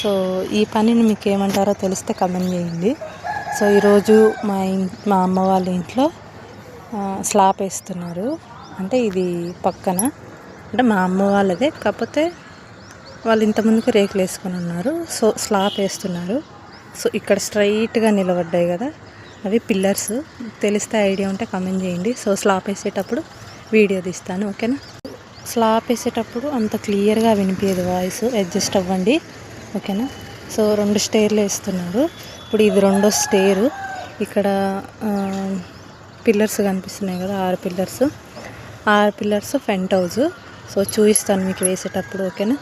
So ఈ పనిని మీకు ఏమంటారో తెలిస్తే కమెంట్ చేయండి. సో ఈరోజు మా అమ్మ వాళ్ళ ఇంట్లో స్లాబ్ వేస్తున్నారు. అంటే ఇది పక్కన అంటే మా అమ్మ వాళ్ళదే, కాకపోతే వాళ్ళు ఇంతకుముందుకు రేకులు వేసుకొని ఉన్నారు. సో స్లాబ్ వేస్తున్నారు. సో ఇక్కడ స్ట్రైట్గా నిలబడ్డాయి కదా, అవి పిల్లర్స్. తెలిస్తే ఐడియా ఉంటే కమెంట్ చేయండి. సో స్లాబ్ వేసేటప్పుడు వీడియో తీస్తాను, ఓకేనా. స్లాబ్ వేసేటప్పుడు అంత క్లియర్గా వినిపించదు వాయిస్, అడ్జస్ట్ అవ్వండి, ఓకేనా. సో 2 స్టేర్లు వేస్తున్నారు. ఇప్పుడు ఇది 2వ స్టేరు. ఇక్కడ పిల్లర్స్ కనిపిస్తున్నాయి కదా, 6 పిల్లర్స్ ఫ్రంట్ హౌస్. సో చూపిస్తాను మీకు వేసేటప్పుడు, ఓకేనా.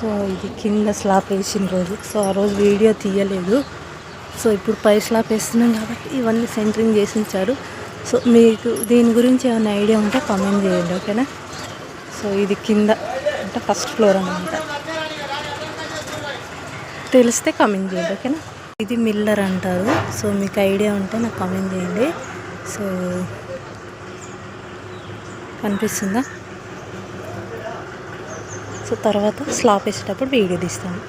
సో ఇది కింద స్లాబ్ వేసిన రోజు. సో ఆ రోజు వీడియో తీయలేదు. సో ఇప్పుడు పై స్లాబ్ వేస్తున్నాం కాబట్టి ఇవన్నీ సెంటరింగ్ చేసి ఉంచారు. సో మీకు దీని గురించి ఏమైనా ఐడియా ఉంటే కామెంట్ చేయండి, ఓకేనా. సో ఇది కింద అంటే ఫస్ట్ ఫ్లోర్ అన్నమాట. తెలిస్తే కామెంట్ చేయండి, ఓకేనా. ఇది మిల్లర్ అంటారు. సో మీకు ఐడియా ఉంటే నాకు కామెంట్ చేయండి. సో కనిపిస్తుందా. సో తర్వాత స్లాబ్ వేసేటప్పుడు వీడియో తీస్తాను.